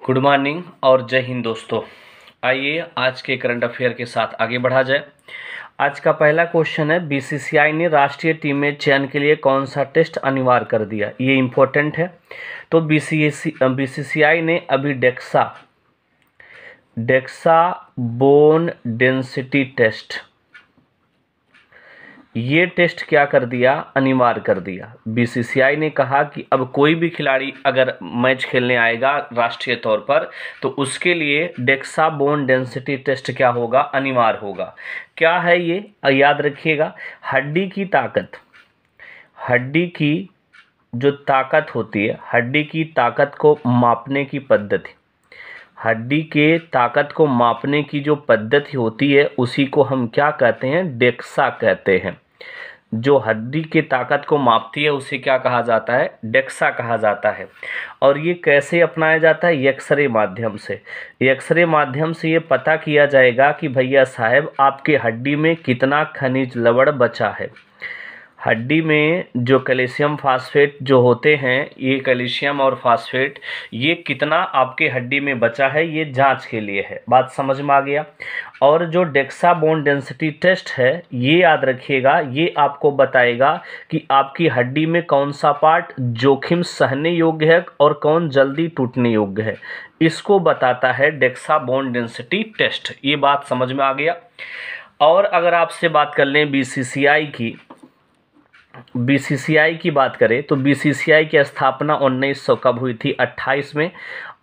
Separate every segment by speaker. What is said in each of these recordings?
Speaker 1: Good morning और जय हिंद दोस्तों। आइए आज के करंट अफेयर के साथ आगे बढ़ा जाए। आज का पहला क्वेश्चन है, बीसीसीआई ने राष्ट्रीय टीम में चयन के लिए कौन सा टेस्ट अनिवार्य कर दिया। ये इम्पोर्टेंट है। तो बीसीसीआई ने अभी डेक्सा बोन डेंसिटी टेस्ट, ये टेस्ट क्या कर दिया, अनिवार्य कर दिया। बीसीसीआई ने कहा कि अब कोई भी खिलाड़ी अगर मैच खेलने आएगा राष्ट्रीय तौर पर तो उसके लिए डेक्सा बोन डेंसिटी टेस्ट क्या होगा, अनिवार्य होगा। क्या है ये, याद रखिएगा। हड्डी की ताकत, हड्डी की जो ताकत होती है, हड्डी की ताकत को मापने की पद्धति, हड्डी के ताकत को मापने की जो पद्धति होती है उसी को हम क्या कहते हैं, डेक्सा कहते हैं। जो हड्डी की ताकत को मापती है उसे क्या कहा जाता है, डेक्सा कहा जाता है। और ये कैसे अपनाया जाता है, एक्सरे माध्यम से। एक्सरे माध्यम से ये पता किया जाएगा कि भैया साहब आपके हड्डी में कितना खनिज लवण बचा है। हड्डी में जो कैल्शियम फास्फेट जो होते हैं, ये कैल्शियम और फास्फेट ये कितना आपके हड्डी में बचा है, ये जांच के लिए है। बात समझ में आ गया। और जो डेक्सा बोन डेंसिटी टेस्ट है, ये याद रखिएगा, ये आपको बताएगा कि आपकी हड्डी में कौन सा पार्ट जोखिम सहने योग्य है और कौन जल्दी टूटने योग्य है। इसको बताता है डेक्सा बोन डेंसिटी टेस्ट। ये बात समझ में आ गया। और अगर आपसे बात कर लें बीसीसीआई की बात करें तो बीसीसीआई की स्थापना 1900 कब हुई थी, 28 में,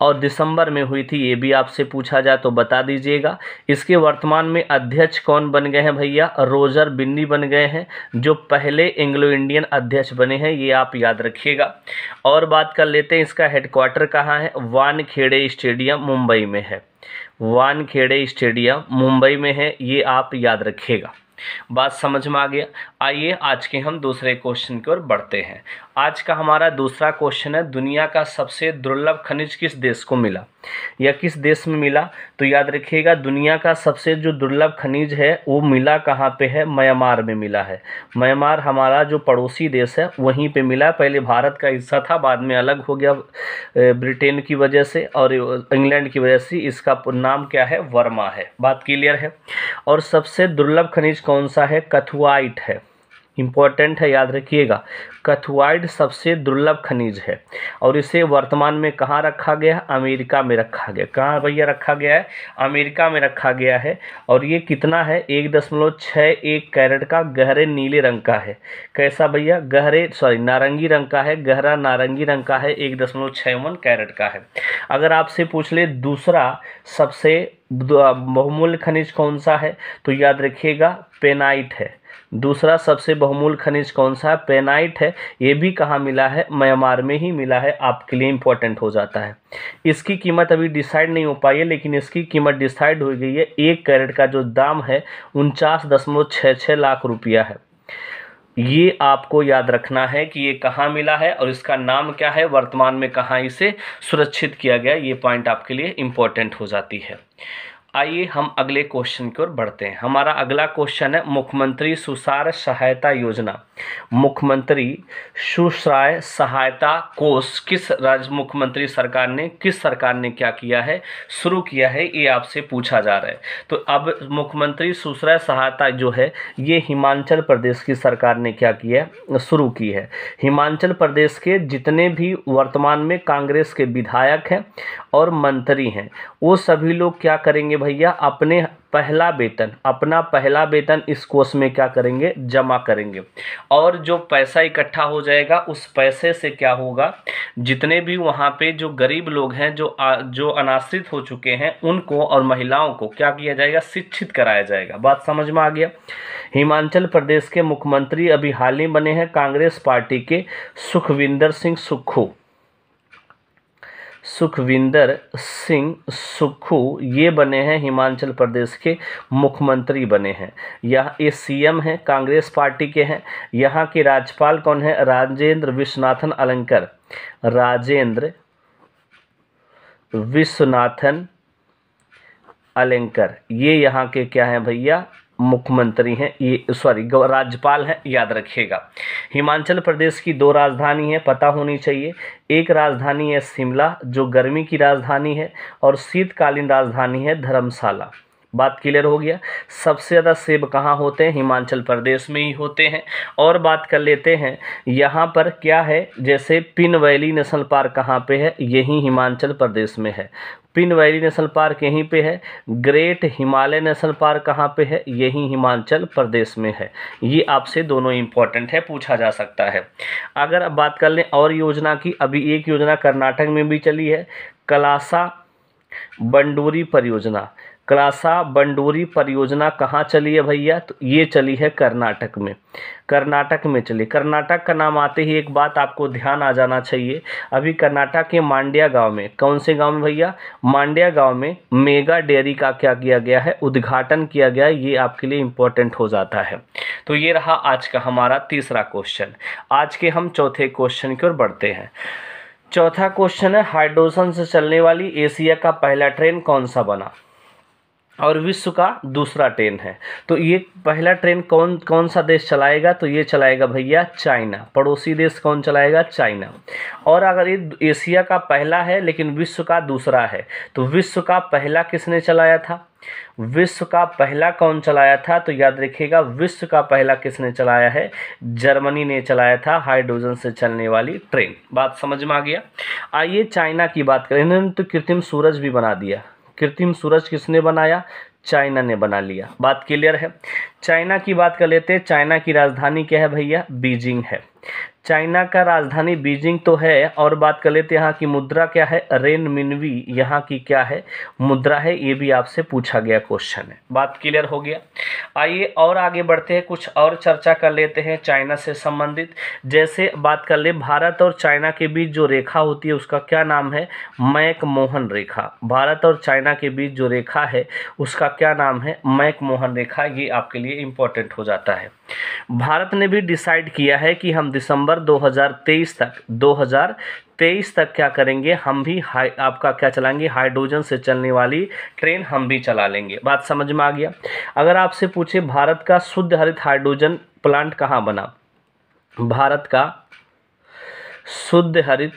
Speaker 1: और दिसंबर में हुई थी। ये भी आपसे पूछा जाए तो बता दीजिएगा। इसके वर्तमान में अध्यक्ष कौन बन गए हैं भैया, रोजर बिन्नी बन गए हैं, जो पहले एंग्लो इंडियन अध्यक्ष बने हैं, ये आप याद रखिएगा। और बात कर लेते हैं इसका हेडक्वार्टर कहाँ है, वानखेड़े स्टेडियम मुंबई में है। वानखेड़े स्टेडियम मुंबई में है, ये आप याद रखिएगा। बात समझ में आ गया। आइए आज के हम दूसरे क्वेश्चन की ओर बढ़ते हैं। आज का हमारा दूसरा क्वेश्चन है, दुनिया का सबसे दुर्लभ खनिज किस देश को मिला या किस देश में मिला। तो याद रखिएगा, दुनिया का सबसे जो दुर्लभ खनिज है वो मिला कहाँ पे है, म्यांमार में मिला है। म्यांमार हमारा जो पड़ोसी देश है वहीं पे मिला। पहले भारत का हिस्सा था, बाद में अलग हो गया ब्रिटेन की वजह से और इंग्लैंड की वजह से। इसका नाम क्या है, वर्मा है। बात क्लियर है। और सबसे दुर्लभ खनिज कौन सा है, कथुआइट है। इम्पोर्टेंट है, याद रखिएगा। कथुआइट सबसे दुर्लभ खनिज है और इसे वर्तमान में कहाँ रखा गया, अमेरिका में रखा गया। कहाँ भैया रखा गया है, अमेरिका में रखा गया है। और ये कितना है, 1.61 कैरेट का गहरे नीले रंग का है। कैसा भैया, नारंगी रंग का है, गहरा नारंगी रंग का है, 1.61 कैरेट का है। अगर आपसे पूछ ले दूसरा सबसे बहुमूल्य खनिज कौन सा है, तो याद रखिएगा पेनाइट है। दूसरा सबसे बहुमूल्य खनिज कौन सा है, पेनाइट है। ये भी कहाँ मिला है, म्यांमार में ही मिला है। आपके लिए इंपॉर्टेंट हो जाता है। इसकी कीमत अभी डिसाइड नहीं हो पाई है, लेकिन इसकी कीमत डिसाइड हो गई है। 1 कैरेट का जो दाम है 49.66 लाख रुपया है। ये आपको याद रखना है कि ये कहाँ मिला है और इसका नाम क्या है, वर्तमान में कहाँ इसे सुरक्षित किया गया। ये पॉइंट आपके लिए इम्पोर्टेंट हो जाती है। आइए हम अगले क्वेश्चन की ओर बढ़ते हैं। हमारा अगला क्वेश्चन है, मुख्यमंत्री सुशासन सहायता योजना, मुख्यमंत्री सुशासन सहायता कोष किस राज्य मुख्यमंत्री सरकार ने, किस सरकार ने क्या किया है, शुरू किया है, ये आपसे पूछा जा रहा है। तो अब मुख्यमंत्री सुशासन सहायता जो है ये हिमाचल प्रदेश की सरकार ने क्या किया है, शुरू की है। हिमाचल प्रदेश के जितने भी वर्तमान में कांग्रेस के विधायक हैं और मंत्री हैं, वो सभी लोग क्या करेंगे भैया, अपना पहला वेतन इस कोष में क्या करेंगे, जमा करेंगे। और जो पैसा इकट्ठा हो जाएगा उस पैसे से क्या होगा, जितने भी वहाँ पे जो गरीब लोग हैं, जो अनाश्रित हो चुके हैं, उनको और महिलाओं को क्या किया जाएगा, शिक्षित कराया जाएगा। बात समझ में आ गया। हिमाचल प्रदेश के मुख्यमंत्री अभी हाल ही बने हैं कांग्रेस पार्टी के सुखविंदर सिंह सुक्खू, ये बने हैं हिमाचल प्रदेश के मुख्यमंत्री बने हैं। यहाँ ये सीएम हैं, कांग्रेस पार्टी के हैं। यहाँ के राज्यपाल कौन है, राजेंद्र विश्वनाथन अलंकर, ये यहाँ के क्या हैं भैया, मुख्यमंत्री हैं, ये राज्यपाल हैं, याद रखिएगा। हिमाचल प्रदेश की 2 राजधानी है, पता होनी चाहिए। एक राजधानी है शिमला जो गर्मी की राजधानी है, और शीतकालीन राजधानी है धर्मशाला। बात क्लियर हो गया। सबसे ज़्यादा सेब कहाँ होते हैं? हिमाचल प्रदेश में ही होते हैं। और बात कर लेते हैं यहाँ पर क्या है, जैसे पिन वैली नेशनल पार्क कहाँ पे है? यही हिमाचल प्रदेश में है। पिन वैली नेशनल पार्क यहीं पे है। ग्रेट हिमालय नेशनल पार्क कहाँ पे है? यही हिमाचल प्रदेश में है। ये आपसे दोनों इंपॉर्टेंट है, पूछा जा सकता है। अगर अब बात कर लें और योजना की, अभी एक योजना कर्नाटक में भी चली है, कलासा बंडूरी परियोजना। कलासा बंडूरी परियोजना कहाँ चली है भैया? तो ये चली है कर्नाटक में। कर्नाटक में चली। कर्नाटक का नाम आते ही एक बात आपको ध्यान आ जाना चाहिए, अभी कर्नाटक के मांड्या गांव में, कौन से गांव में भैया? मांड्या गांव में मेगा डेयरी का क्या किया गया है? उद्घाटन किया गया है। ये आपके लिए इंपॉर्टेंट हो जाता है। तो ये रहा आज का हमारा तीसरा क्वेश्चन। आज के हम चौथे क्वेश्चन की ओर बढ़ते हैं। चौथा क्वेश्चन है, हाइड्रोजन से चलने वाली एशिया का पहला ट्रेन कौन सा बना और विश्व का दूसरा ट्रेन है? तो ये पहला ट्रेन कौन सा देश चलाएगा? तो ये चलाएगा भैया चाइना। पड़ोसी देश कौन चलाएगा? चाइना। और अगर ये एशिया का पहला है लेकिन विश्व का दूसरा है, तो विश्व का पहला किसने चलाया था? विश्व का पहला कौन चलाया था? तो याद रखिएगा, विश्व का पहला किसने चलाया है? जर्मनी ने चलाया था हाइड्रोजन से चलने वाली ट्रेन। बात समझ में आ गया। आइए चाइना की बात करें। इन्होंने तो कृत्रिम सूरज भी बना दिया। कृत्रिम सूरज किसने बनाया? चाइना ने बना लिया। बात क्लियर है। चाइना की बात कर लेते हैं। चाइना की राजधानी क्या है भैया? बीजिंग है। चाइना का राजधानी बीजिंग तो है। और बात कर लेते हैं यहाँ की मुद्रा क्या है? रेनमिनवी यहाँ की क्या है? मुद्रा है। ये भी आपसे पूछा गया क्वेश्चन है। बात क्लियर हो गया। आइए और आगे बढ़ते हैं, कुछ और चर्चा कर लेते हैं चाइना से संबंधित। जैसे बात कर ले, भारत और चाइना के बीच जो रेखा होती है उसका क्या नाम है? मैकमोहन रेखा। भारत और चाइना के बीच जो रेखा है उसका क्या नाम है? मैकमोहन रेखा। ये आपके लिए इंपॉर्टेंट हो जाता है। भारत ने भी डिसाइड किया है कि हम दिसंबर 2023 तक क्या करेंगे? हम भी आपका क्या चलाएंगे? हाइड्रोजन से चलने वाली ट्रेन हम भी चला लेंगे। बात समझ में आ गया। अगर आपसे पूछे भारत का शुद्ध हरित हाइड्रोजन प्लांट कहाँ बना? भारत का शुद्ध हरित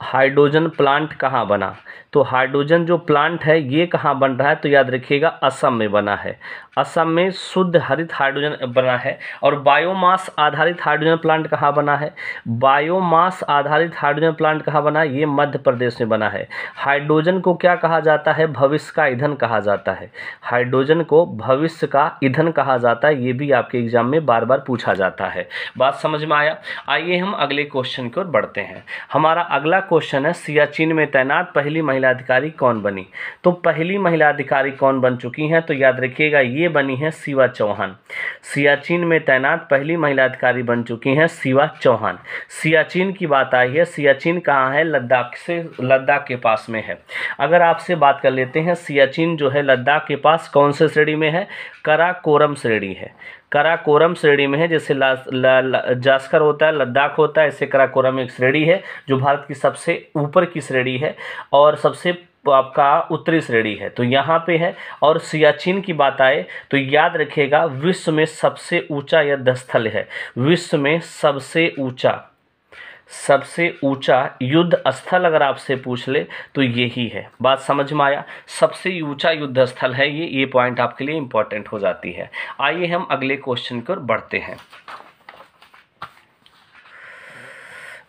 Speaker 1: हाइड्रोजन प्लांट कहाँ बना? तो हाइड्रोजन जो प्लांट है ये कहाँ बन रहा है? तो याद रखिएगा, असम में बना है। असम में शुद्ध हरित हाइड्रोजन बना है। और बायोमास आधारित हाइड्रोजन प्लांट कहाँ बना है? बायोमास आधारित हाइड्रोजन प्लांट कहाँ बना है? ये मध्य प्रदेश में बना है। हाइड्रोजन को क्या कहा जाता है? भविष्य का ईंधन कहा जाता है। हाइड्रोजन को भविष्य का ईंधन कहा जाता है। ये भी आपके एग्जाम में बार बार पूछा जाता है। बात समझ में आया। आइए हम अगले क्वेश्चन की ओर बढ़ते हैं। हमारा अगला क्वेश्चन है, सियाचिन में तैनात पहली महिला अधिकारी कौन बनी? तो पहली महिला अधिकारी कौन बन चुकी हैं? तो याद रखिएगा, ये बनी है शिवा चौहान। सियाचिन में तैनात पहली महिला अधिकारी बन चुकी हैं शिवा चौहान। सियाचिन की बात आई है। सियाचिन कहाँ है? लद्दाख के पास में है। अगर आपसे बात कर लेते हैं, सियाचिन जो है लद्दाख के पास कौन से श्रेणी में है? काराकोरम श्रेणी है। काराकोरम श्रेणी में है। जैसे जास्कर होता है, लद्दाख होता है, ऐसे काराकोरम एक श्रेणी है जो भारत की सबसे ऊपर की श्रेणी है और सबसे आपका उत्तरी श्रेणी है, तो यहाँ पे है। और सियाचिन की बात आए तो याद रखिएगा, विश्व में सबसे ऊंचा युद्ध स्थल है। विश्व में सबसे ऊंचा युद्ध स्थल अगर आपसे पूछ ले तो यही है। बात समझ में आया। सबसे ऊंचा युद्ध स्थल है ये पॉइंट आपके लिए इंपॉर्टेंट हो जाती है। आइए हम अगले क्वेश्चन की ओर बढ़ते हैं।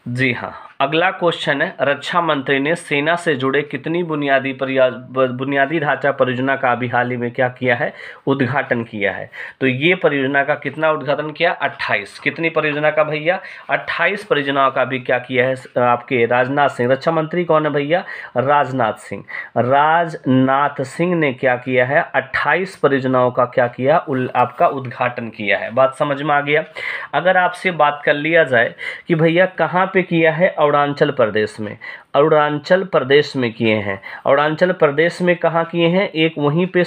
Speaker 1: जी हाँ, अगला क्वेश्चन है, रक्षा मंत्री ने सेना से जुड़े कितनी बुनियादी ढांचा परियोजना का अभी हाल ही में क्या किया है? उद्घाटन किया है। तो ये परियोजना का कितना उद्घाटन किया? 28। कितनी परियोजना का भैया? 28 परियोजनाओं का भी क्या किया है आपके राजनाथ सिंह। रक्षा मंत्री कौन है भैया? राजनाथ सिंह। राजनाथ सिंह ने क्या किया है? 28 परियोजनाओं का क्या किया? आपका उद्घाटन किया है। बात समझ में आ गया। अगर आपसे बात कर लिया जाए कि भैया कहाँ पे किया है अरुणाचल प्रदेश में, अरुणाचल प्रदेश में किए हैं। अरुणाचल प्रदेश में कहाँ किए हैं? एक वहीं पे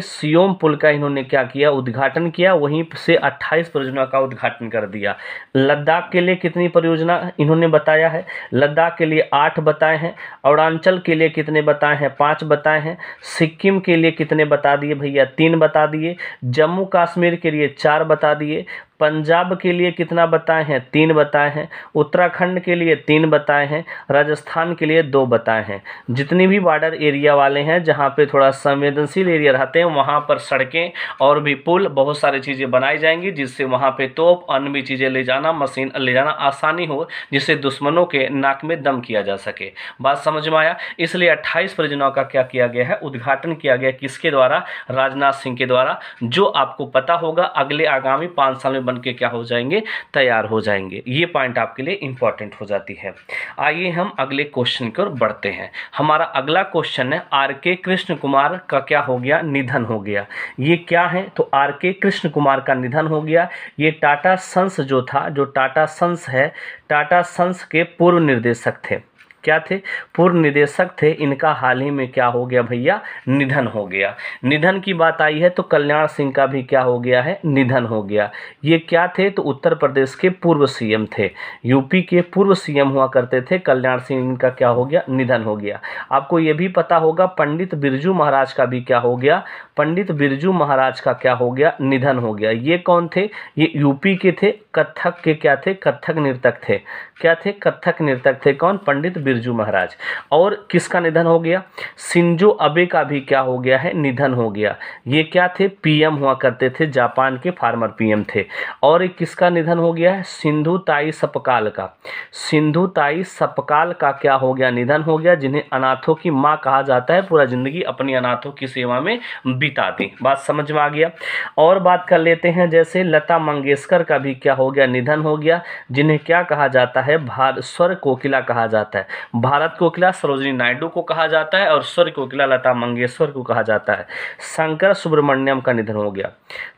Speaker 1: सियोम पुल का इन्होंने क्या किया? उद्घाटन किया। वहीं से 28 परियोजना का उद्घाटन कर दिया। लद्दाख के लिए कितनी परियोजना इन्होंने बताया है? लद्दाख के लिए 8 बताए हैं। अरुणाचल के लिए कितने बताए हैं? 5 बताए हैं। सिक्किम के लिए कितने बता दिए भैया? 3 बता दिए। जम्मू कश्मीर के लिए 4 बता दिए। पंजाब के लिए कितना बताए हैं? 3 बताए हैं। उत्तराखंड के लिए 3 बताए हैं। राजस्थान के लिए 2 बताए हैं। जितनी भी बॉर्डर एरिया वाले हैं, जहाँ पे थोड़ा संवेदनशील एरिया रहते हैं, वहाँ पर सड़कें और भी पुल, बहुत सारी चीज़ें बनाई जाएंगी, जिससे वहाँ पे तोप, अन्य भी चीज़ें ले जाना, मशीन ले जाना आसानी हो, जिससे दुश्मनों के नाक में दम किया जा सके। बात समझ में आया? इसलिए 28 परियोजनाओं का क्या किया गया है? उद्घाटन किया गया। किसके द्वारा? राजनाथ सिंह के द्वारा, जो आपको पता होगा अगले आगामी 5 साल में बन के क्या हो जाएंगे? तैयार हो जाएंगे। ये पॉइंट आपके लिए इंपॉर्टेंट हो जाती है। आइए हम अगले क्वेश्चन की ओर बढ़ते हैं। हमारा अगला क्वेश्चन है, आर.के. कृष्ण कुमार का क्या हो गया? निधन हो गया। ये क्या है? तो आर.के. कृष्ण कुमार का निधन हो गया। ये टाटा सन्स जो था, जो टाटा सन्स है, टाटा सन्स के पूर्व निर्देशक थे। क्या थे? पूर्व निदेशक थे। इनका हाल ही में क्या हो गया भैया? निधन हो गया। निधन की बात आई है तो कल्याण सिंह का भी क्या हो गया है? निधन हो गया। ये क्या थे? तो उत्तर प्रदेश के पूर्व सीएम थे, यूपी के पूर्व सीएम हुआ करते थे कल्याण सिंह। इनका क्या हो गया? निधन हो गया। आपको ये भी पता होगा पंडित बिरजू महाराज का भी क्या हो गया? पंडित बिरजू महाराज का क्या हो गया? निधन हो गया। ये कौन थे? ये यूपी के थे, कथक के क्या थे? कथक नर्तक थे। क्या थे? कथक नर्तक थे। कौन? पंडित बिरजू महाराज। और किसका निधन हो गया? शिंजो अबे का भी क्या हो गया है? निधन हो गया। ये क्या थे? पीएम हुआ करते थे, जापान के फार्मर पीएम थे। और एक किसका निधन हो गया है? सिंधु ताई सपकाल का। सिंधु ताई सपकाल का क्या हो गया? निधन हो गया, जिन्हें अनाथों की माँ कहा जाता है। पूरा जिंदगी अपनी अनाथों की सेवा में बिता दी। बात समझ में आ गया? और बात कर लेते हैं, जैसे लता मंगेशकर का भी क्या हो गया? निधन हो गया, जिन्हें क्या कहा जाता है? स्वर कोकिला कहा जाता है। भारत कोकिला सरोजिनी नायडू को कहा जाता है और स्वर कोकिला लता मंगेशकर को कहा जाता है। शंकर सुब्रमण्यम का निधन हो गया।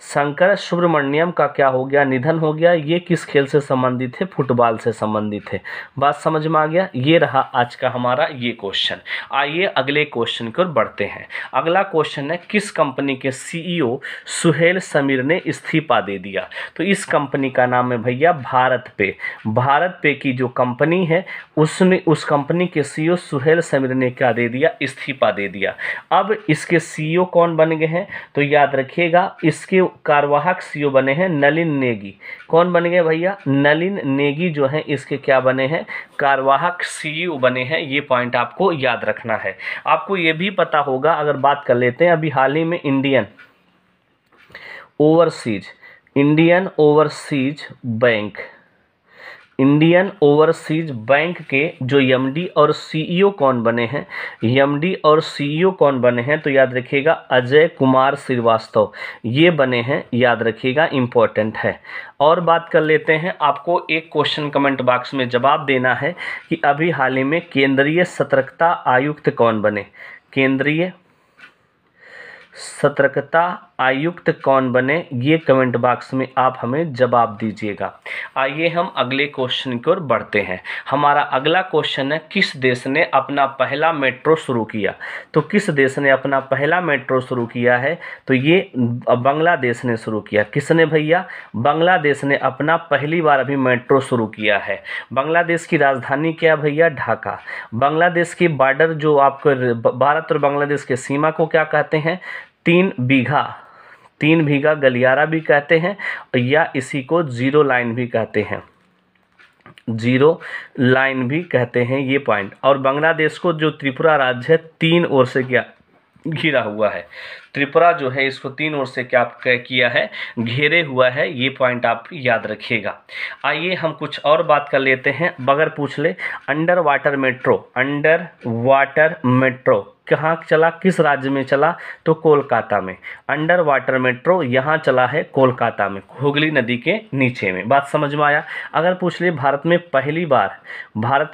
Speaker 1: शंकर सुब्रमण्यम का क्या हो गया? निधन हो गया। ये किस खेल से संबंधित थे? फुटबॉल से संबंधित थे। बात समझ में आ गया? ये रहा आज का हमारा ये क्वेश्चन। आइए अगले क्वेश्चन की ओर बढ़ते हैं। अगला क्वेश्चन है, किस कंपनी के सीईओ सुहेल समीर ने इस्तीफा दे दिया? तो इस कंपनी का नाम है भैया भारत पे। भारत पे की जो कंपनी है, उसने उस कंपनी के सीईओ सुहेल समीर ने क्या दे दिया? इस्तीफा दे दिया। अब इसके सीईओ कौन बन गए हैं? तो याद रखिएगा, इसके कार्यवाहक सीईओ बने हैं नलिन नेगी। कौन बन गए भैया? नलिन नेगी जो है इसके क्या बने हैं? कार्यवाहक सीईओ बने हैं। ये पॉइंट आपको याद रखना है। आपको ये भी पता होगा, अगर बात कर लेते हैं, अभी हाल ही में इंडियन ओवरसीज बैंक के जो एमडी और सीईओ कौन बने हैं? एमडी और सीईओ कौन बने हैं? तो याद रखिएगा, अजय कुमार श्रीवास्तव ये बने हैं। याद रखिएगा, इंपॉर्टेंट है। और बात कर लेते हैं, आपको एक क्वेश्चन कमेंट बॉक्स में जवाब देना है कि अभी हाल ही में केंद्रीय सतर्कता आयुक्त कौन बने? केंद्रीय सतर्कता आयुक्त कौन बने? ये कमेंट बॉक्स में आप हमें जवाब दीजिएगा। आइए हम अगले क्वेश्चन की ओर बढ़ते हैं। हमारा अगला क्वेश्चन है, किस देश ने अपना पहला मेट्रो शुरू किया? तो किस देश ने अपना पहला मेट्रो शुरू किया है? तो ये बांग्लादेश ने शुरू किया। किसने भैया? बांग्लादेश ने अपना पहली बार अभी मेट्रो शुरू किया है। बांग्लादेश की राजधानी क्या भैया? ढाका। बांग्लादेश की बॉर्डर जो आपको भारत और बांग्लादेश के सीमा को क्या कहते हैं? 3 बीघा गलियारा भी कहते हैं, या इसी को जीरो लाइन भी कहते हैं। जीरो लाइन भी कहते हैं ये पॉइंट। और बांग्लादेश को जो त्रिपुरा राज्य है 3 ओर से क्या घिरा हुआ है? त्रिपुरा जो है इसको 3 ओर से क्या किया है? घेरे हुआ है। ये पॉइंट आप याद रखिएगा। आइए हम कुछ और बात कर लेते हैं। बगैर पूछ ले, अंडर वाटर मेट्रो कहाँ चला, किस राज्य में चला, तो कोलकाता में। अंडर वाटर मेट्रो यहाँ चला है कोलकाता में, हुगली नदी के नीचे में। बात समझ में आया। अगर पूछ ले भारत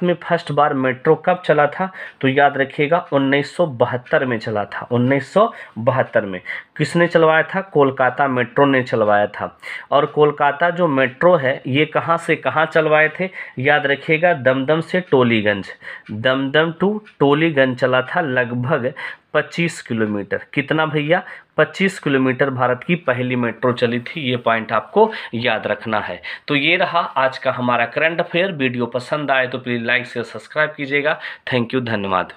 Speaker 1: में फर्स्ट बार मेट्रो कब चला था, तो याद रखिएगा 1972 में चला था। 1972 में किसने चलवाया था, कोलकाता मेट्रो ने चलवाया था। और कोलकाता जो मेट्रो है ये कहाँ से कहाँ चलवाए थे, याद रखिएगा दमदम से टोलीगंज, दमदम टू टोलीगंज चला था, लगभग 25 किलोमीटर। कितना भैया, 25 किलोमीटर भारत की पहली मेट्रो चली थी। ये पॉइंट आपको याद रखना है। तो ये रहा आज का हमारा करंट अफेयर। वीडियो पसंद आए तो प्लीज़ लाइक शेयर सब्सक्राइब कीजिएगा। थैंक यू, धन्यवाद।